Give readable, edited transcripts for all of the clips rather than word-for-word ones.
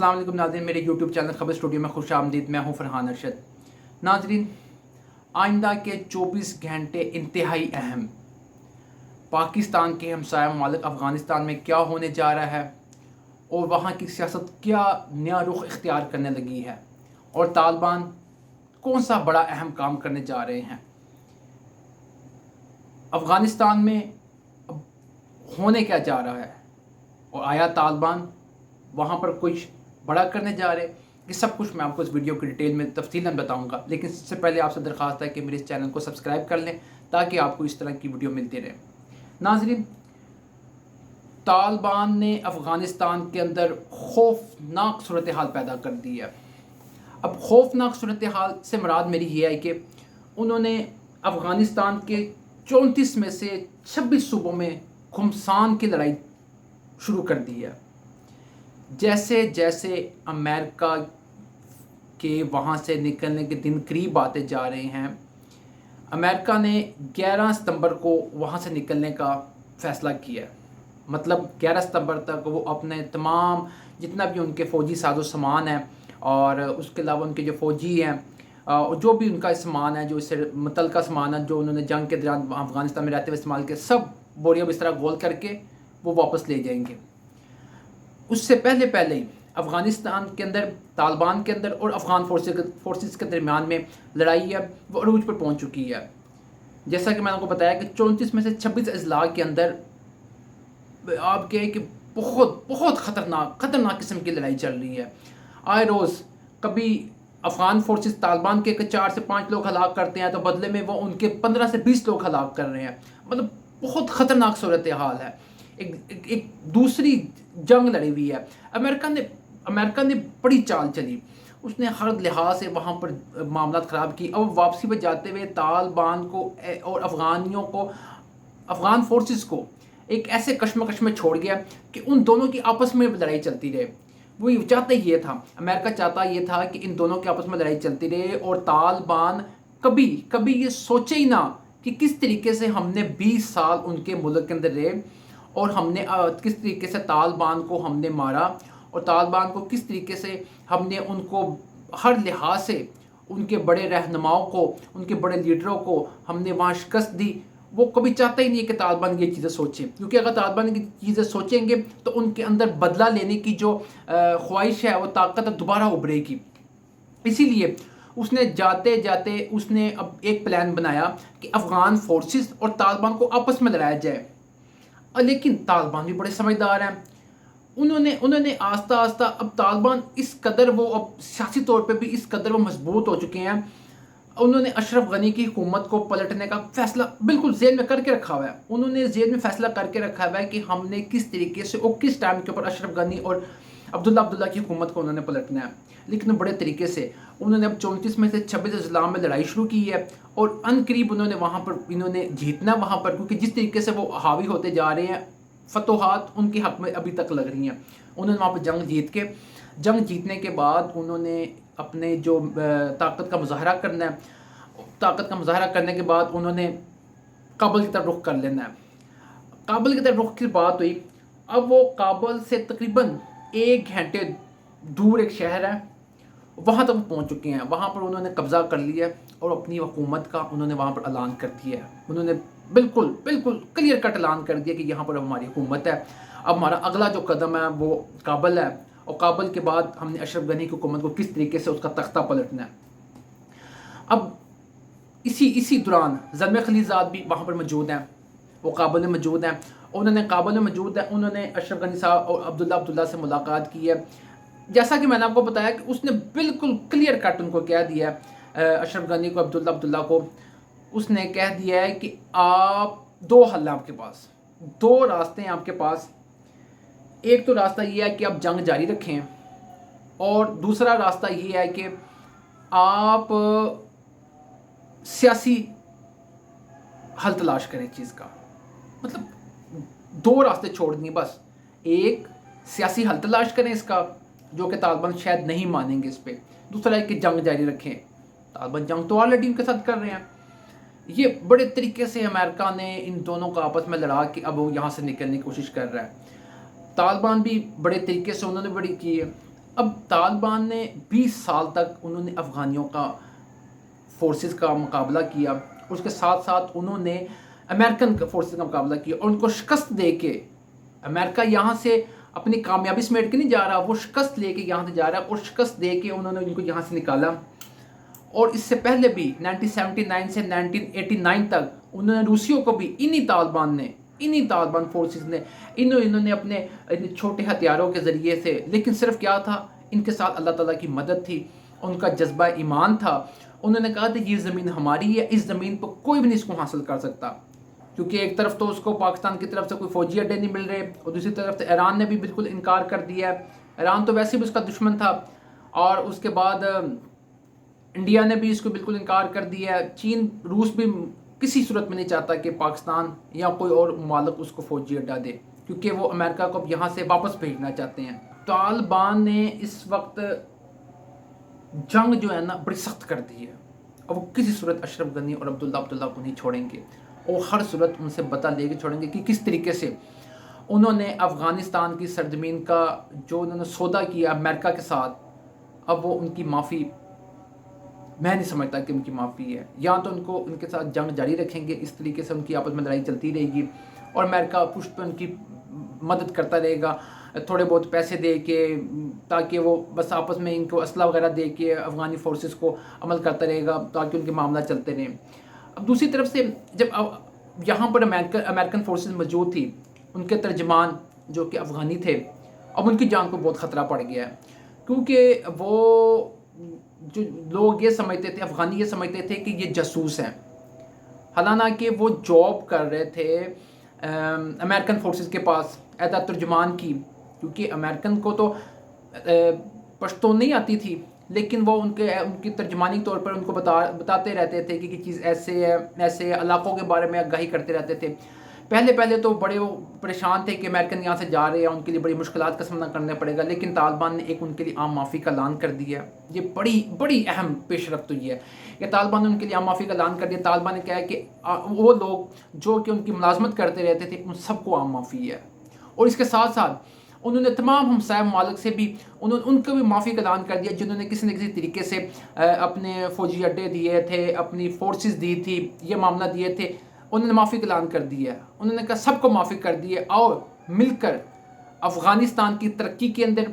السلام علیکم ناظرین، میرے یوٹیوب چینل خبر اسٹوڈیو میں خوش آمدید۔ میں ہوں فرحان ارشد۔ ناظرین، آئندہ کے 24 گھنٹے انتہائی اہم۔ پاکستان کے ہمسایہ ممالک افغانستان میں کیا ہونے جا رہا ہے اور وہاں کی سیاست کیا نیا رخ اختیار کرنے لگی ہے، اور طالبان کون سا بڑا اہم کام کرنے جا رہے ہیں۔ افغانستان میں اب ہونے کیا جا رہا ہے، اور آیا طالبان وہاں پر کچھ بڑا کرنے جا رہے؟ یہ سب کچھ میں آپ کو اس ویڈیو کی ڈیٹیل میں تفصیلاً بتاؤں گا، لیکن اس سے پہلے آپ سے درخواست ہے کہ میرے اس چینل کو سبسکرائب کر لیں تاکہ آپ کو اس طرح کی ویڈیو ملتی رہے۔ ناظرین، طالبان نے افغانستان کے اندر خوفناک صورتحال پیدا کر دی ہے۔ اب خوفناک صورتحال سے مراد میری یہ ہے کہ انہوں نے افغانستان کے 34 میں سے 26 صوبوں میں گھمسان کی لڑائی شروع کر دی ہے۔ جیسے جیسے امریکہ کے وہاں سے نکلنے کے دن قریب آتے جا رہے ہیں، امریکہ نے 11 ستمبر کو وہاں سے نکلنے کا فیصلہ کیا ہے۔ مطلب 11 ستمبر تک وہ اپنے تمام جتنا بھی ان کے فوجی ساز و سامان ہیں، اور اس کے علاوہ ان کے جو فوجی ہیں، جو بھی ان کا سامان ہے، جو اس سے متعلقہ سامان ہے، جو انہوں نے جنگ کے دوران افغانستان میں رہتے ہوئے استعمال کیا، سب بوریوں میں اس طرح گول کر کے وہ واپس لے جائیں گے۔ اس سے پہلے ہی افغانستان کے اندر، طالبان کے اندر اور افغان فورسز کے درمیان میں لڑائی ہے وہ عروج پر پہنچ چکی ہے۔ جیسا کہ میں نے آپ کو بتایا کہ 34 میں سے 26 اضلاع کے اندر آپ کہیں کہ بہت خطرناک قسم کی لڑائی چل رہی ہے۔ آئے روز کبھی افغان فورسز طالبان کے 4 سے 5 لوگ ہلاک کرتے ہیں تو بدلے میں وہ ان کے 15 سے 20 لوگ ہلاک کر رہے ہیں۔ مطلب بہت خطرناک صورتحال ہے۔ ایک دوسری جنگ لڑی ہوئی ہے۔ امریکہ نے بڑی چال چلی، اس نے ہر لحاظ سے وہاں پر معاملات خراب کی۔ اب واپسی پہ جاتے ہوئے طالبان کو اور افغان فورسز کو ایک ایسے کشمکش میں چھوڑ گیا کہ ان دونوں کی آپس میں لڑائی چلتی رہے۔ وہ چاہتا یہ تھا، امریکہ چاہتا یہ تھا کہ ان دونوں کے آپس میں لڑائی چلتی رہے، اور طالبان کبھی یہ سوچے ہی نہ کہ کس طریقے سے ہم نے 20 سال ان کے ملک کے اندر رہے، اور ہم نے کس طریقے سے طالبان کو ہم نے مارا، اور طالبان کو کس طریقے سے ہم نے ان کو ہر لحاظ سے ان کے بڑے رہنماؤں کو، ان کے بڑے لیڈروں کو ہم نے وہاں شکست دی۔ وہ کبھی چاہتا ہی نہیں ہے کہ طالبان یہ چیزیں سوچیں، کیونکہ اگر طالبان یہ چیزیں سوچیں گے تو ان کے اندر بدلہ لینے کی جو خواہش ہے، وہ طاقت دوبارہ ابھرے گی۔ اسی لیے اس نے جاتے اس نے اب ایک پلان بنایا کہ افغان فورسز اور طالبان کو آپس میں لڑایا جائے۔ لیکن طالبان بھی بڑے سمجھدار ہیں۔ انہوں نے آہستہ اب طالبان اس قدر وہ اب سیاسی طور پہ بھی اس قدر وہ مضبوط ہو چکے ہیں، انہوں نے اشرف غنی کی حکومت کو پلٹنے کا فیصلہ بالکل ذہن میں کر کے رکھا ہوا ہے۔ انہوں نے ذہن میں فیصلہ کر کے رکھا ہوا ہے کہ ہم نے کس طریقے سے اور کس ٹائم کے اوپر اشرف غنی اور عبداللہ کی حکومت کو انہوں نے پلٹنا ہے۔ لیکن بڑے طریقے سے انہوں نے اب 34 میں سے 26 اضلاع میں لڑائی شروع کی ہے، اور ان قریب انہوں نے جیتنا وہاں پر، کیونکہ جس طریقے سے وہ حاوی ہوتے جا رہے ہیں، فتوحات ان کے حق میں ابھی تک لگ رہی ہیں۔ انہوں نے وہاں پہ جنگ جیتنے کے بعد انہوں نے اپنے جو طاقت کا مظاہرہ کرنا ہے، طاقت کا مظاہرہ کرنے کے بعد انہوں نے کابل کی طرف رخ کر لینا ہے۔ کابل کی طرف رخ کی بات ہوئی، اب وہ کابل سے تقریباً 1 گھنٹے دور ایک شہر ہے، وہاں تک پہنچ چکے ہیں۔ وہاں پر انہوں نے قبضہ کر لیا ہے، اور اپنی حکومت کا انہوں نے وہاں پر اعلان کر دیا ہے۔ انہوں نے بالکل کلیئر کٹ اعلان کر دیا کہ یہاں پر اب ہماری حکومت ہے۔ اب ہمارا اگلا جو قدم ہے وہ کابل ہے، اور کابل کے بعد ہم نے اشرف غنی کی حکومت کو کس طریقے سے اس کا تختہ پلٹنا ہے۔ اب اسی دوران زلمے خلیلزاد بھی وہاں پر موجود ہیں، وہ کابل میں موجود ہیں۔ انہوں نے اشرف غنی صاحب اور عبداللہ سے ملاقات کی ہے۔ جیسا کہ میں نے آپ کو بتایا کہ اس نے بالکل کلیئر کٹ ان کو کہہ دیا ہے، اشرف غنی کو، عبداللہ کو اس نے کہہ دیا ہے کہ آپ 2 حل ہیں، آپ کے پاس 2 راستے ہیں آپ کے پاس۔ ایک تو راستہ یہ ہے کہ آپ جنگ جاری رکھیں، اور دوسرا راستہ یہ ہے کہ آپ سیاسی حل تلاش کریں چیز کا۔ مطلب 2 راستے چھوڑ دیے بس۔ ایک سیاسی حل تلاش کریں اس کا، جو کہ طالبان شاید نہیں مانیں گے اس پہ۔ دوسرا ہے کہ جنگ جاری رکھیں۔ طالبان جنگ تو آلریڈی ان کے ساتھ کر رہے ہیں۔ یہ بڑے طریقے سے امریکہ نے ان دونوں کو آپس میں لڑا کے اب وہ یہاں سے نکلنے کی کوشش کر رہا ہے۔ طالبان بھی بڑے طریقے سے انہوں نے بڑی کی ہے۔ اب طالبان نے 20 سال تک انہوں نے افغانیوں کا فورسز کا مقابلہ کیا، اس کے ساتھ ساتھ انہوں نے امریکن فورسز کا مقابلہ کیا، اور ان کو شکست دے کے امریکہ یہاں سے اپنی کامیابی سمیٹ کے نہیں جا رہا، وہ شکست لے کے یہاں سے جا رہا ہے، اور شکست دے کے انہوں نے ان کو یہاں سے نکالا۔ اور اس سے پہلے بھی 1979 سے 1989 تک انہوں نے روسیوں کو بھی انہی طالبان فورسز نے انہوں نے اپنے چھوٹے ہتھیاروں کے ذریعے سے، لیکن صرف کیا تھا، ان کے ساتھ اللہ تعالیٰ کی مدد تھی، ان کا جذبہ ایمان تھا۔ انہوں نے کہا کہ یہ زمین ہماری ہے، اس زمین پر کوئی بھی نہیں اس کو حاصل کر سکتا، کیونکہ ایک طرف تو اس کو پاکستان کی طرف سے کوئی فوجی اڈے نہیں مل رہے، اور دوسری طرف سے ایران نے بھی بالکل انکار کر دیا ہے۔ ایران تو ویسے بھی اس کا دشمن تھا، اور اس کے بعد انڈیا نے بھی اس کو بالکل انکار کر دیا ہے۔ چین، روس بھی کسی صورت میں نہیں چاہتا کہ پاکستان یا کوئی اور ممالک اس کو فوجی اڈا دے، کیونکہ وہ امریکہ کو اب یہاں سے واپس بھیجنا چاہتے ہیں۔ طالبان نے اس وقت جنگ جو ہے نا بڑی سخت کر دی ہے، اور وہ کسی صورت اشرف غنی اور عبداللہ کو نہیں چھوڑیں گے، اور ہر صورت ان سے بدلہ لے کے چھوڑیں گے کہ کس طریقے سے انہوں نے افغانستان کی سرزمین کا جو انہوں نے سودا کیا امریکہ کے ساتھ، اب وہ ان کی معافی، میں نہیں سمجھتا کہ ان کی معافی ہے۔ یا تو ان کے ساتھ جنگ جاری رکھیں گے، اس طریقے سے ان کی آپس میں لڑائی چلتی رہے گی، اور امریکہ پشت پہ ان کی مدد کرتا رہے گا، تھوڑے بہت پیسے دے کے، تاکہ وہ بس آپس میں ان کو اسلحہ وغیرہ دے کے افغانی فورسز کو عمل کرتا رہے گا، تاکہ ان کے معاملات چلتے رہیں۔ اب دوسری طرف سے جب یہاں پر امریکن فورسز موجود تھی، ان کے ترجمان جو کہ افغانی تھے، اب ان کی جان کو بہت خطرہ پڑ گیا ہے، کیونکہ وہ جو لوگ یہ سمجھتے تھے، افغانی یہ سمجھتے تھے کہ یہ جاسوس ہیں، حالانکہ وہ جاب کر رہے تھے امریکن فورسز کے پاس ایز اے ترجمان کی، کیونکہ امریکن کو تو پشتو نہیں آتی تھی، لیکن وہ ان کی ترجمانی طور پر ان کو بتاتے رہتے تھے کہ یہ چیز ایسے ہے، ایسے علاقوں کے بارے میں آگاہی کرتے رہتے تھے۔ پہلے تو بڑے وہ پریشان تھے کہ امریکن یہاں سے جا رہے ہیں، ان کے لیے بڑی مشکلات کا سامنا کرنا پڑے گا، لیکن طالبان نے ایک ان کے لیے عام معافی کا اعلان کر دیا۔ یہ بڑی اہم پیش رفت تو یہ ہے کہ طالبان نے ان کے لیے عام معافی کا اعلان کر دیا۔ طالبان نے کہا ہے کہ وہ لوگ جو کہ ان کی ملازمت کرتے رہتے تھے، ان سب کو عام معافی ہے، اور اس کے ساتھ ساتھ انہوں نے تمام ہمسائے ممالک سے بھی ان کو بھی معافی کا اعلان کر دیا، جنہوں نے کسی نہ کسی طریقے سے اپنے فوجی اڈے دیے تھے، اپنی فورسز دی تھی، یہ معاملہ دیے تھے، انہوں نے معافی کا اعلان کر دیا ہے۔ انہوں نے کہا سب کو معافی کر دی ہے، اور مل کر افغانستان کی ترقی کے اندر،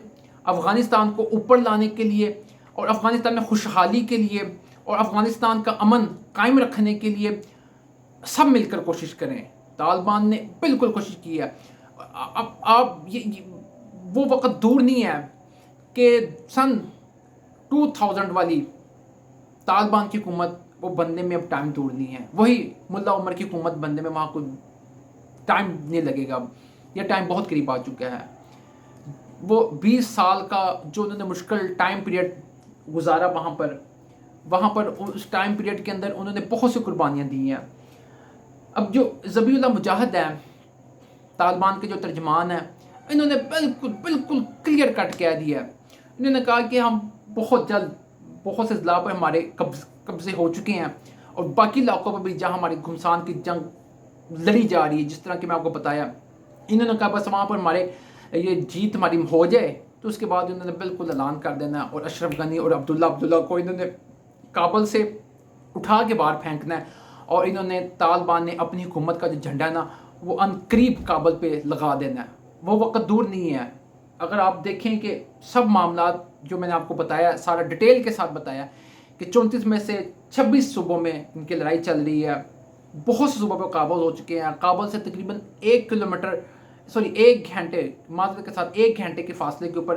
افغانستان کو اوپر لانے کے لیے، اور افغانستان میں خوشحالی کے لیے، اور افغانستان کا امن قائم رکھنے کے لیے سب مل کر کوشش کریں۔ طالبان نے بالکل کوشش کی ہے۔ اب وہ وقت دور نہیں ہے کہ سن 2000 والی طالبان کی حکومت وہ بننے میں اب ٹائم دور نہیں ہے، وہی ملا عمر کی حکومت بننے میں وہاں کوئی ٹائم نہیں لگے گا، اب یہ ٹائم بہت قریب آ چکا ہے۔ وہ 20 سال کا جو انہوں نے مشکل ٹائم پیریڈ گزارا وہاں پر اس ٹائم پیریڈ کے اندر انہوں نے بہت سی قربانیاں دی ہیں۔ اب جو ذبیح اللہ مجاہد ہیں، طالبان کے جو ترجمان ہیں، انہوں نے بالکل کلیئر کٹ کہہ دیا ہے۔ انہوں نے کہا کہ ہم بہت جلد بہت سے اضلاع پر ہمارے قبضے ہو چکے ہیں، اور باقی علاقوں پر بھی جہاں ہماری گھمسان کی جنگ لڑی جا رہی ہے، جس طرح کہ میں آپ کو بتایا، انہوں نے کہا بس وہاں پر ہمارے یہ جیت ہماری ہو جائے تو اس کے بعد انہوں نے بالکل اعلان کر دینا ہے، اور اشرف غنی اور عبداللہ کو انہوں نے کابل سے اٹھا کے باہر پھینکنا ہے، اور انہوں نے طالبان نے اپنی حکومت کا جو جھنڈا ہے نا وہ ان قریب کابل پہ لگا دینا ہے۔ وہ وقت دور نہیں ہے۔ اگر آپ دیکھیں کہ سب معاملات جو میں نے آپ کو بتایا، سارا ڈیٹیل کے ساتھ بتایا کہ 34 میں سے 26 صوبوں میں ان کی لڑائی چل رہی ہے، بہت سے صوبوں پہ قابض ہو چکے ہیں، قابل سے تقریباً 1 گھنٹے معذرت کے ساتھ 1 گھنٹے کے فاصلے کے اوپر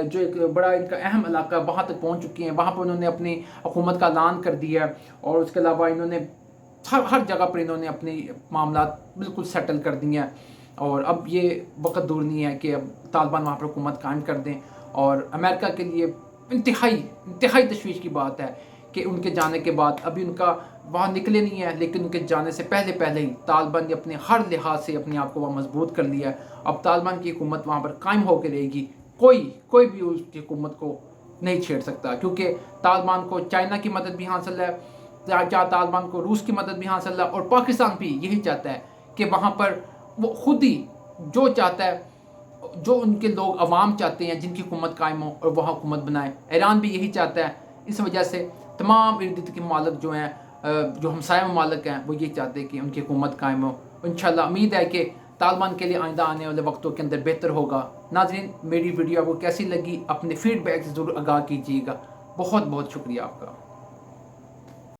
جو ایک بڑا ان کا اہم علاقہ ہے وہاں تک پہنچ چکی ہیں، وہاں پر انہوں نے اپنی حکومت کا اعلان کر دیا ہے، اور اس کے علاوہ انہوں نے ہر جگہ پر انہوں نے اپنی معاملات بالکل سیٹل کر دی ہیں، اور اب یہ وقت دور نہیں ہے کہ اب طالبان وہاں پر حکومت قائم کر دیں۔ اور امریکہ کے لیے انتہائی تشویش کی بات ہے کہ ان کے جانے کے بعد ابھی ان کا وہاں نکلے نہیں ہے، لیکن ان کے جانے سے پہلے ہی طالبان نے اپنے ہر لحاظ سے اپنے آپ کو وہاں مضبوط کر لیا ہے۔ اب طالبان کی حکومت وہاں پر قائم ہو کے رہے گی، کوئی بھی اس کی حکومت کو نہیں چھیڑ سکتا، کیونکہ طالبان کو چائنا کی مدد بھی حاصل ہے، طالبان کو روس کی مدد بھی حاصل ہے، اور پاکستان بھی یہی چاہتا ہے کہ وہاں پر وہ خود ہی جو چاہتا ہے جو ان کے لوگ عوام چاہتے ہیں جن کی حکومت قائم ہو اور وہاں حکومت بنائے. ایران بھی یہی چاہتا ہے. اس وجہ سے تمام ارد گرد کے ممالک جو ہیں جو ہمسایہ ممالک ہیں وہ یہ چاہتے ہیں کہ ان کی حکومت قائم ہو. انشاءاللہ امید ہے کہ طالبان کے لیے آئندہ آنے والے وقتوں کے اندر بہتر ہوگا. ناظرین میری ویڈیو آپ کو کیسی لگی اپنے فیڈ بیک سے ضرور آگاہ کیجیے گا. بہت بہت شکریہ آپ کا.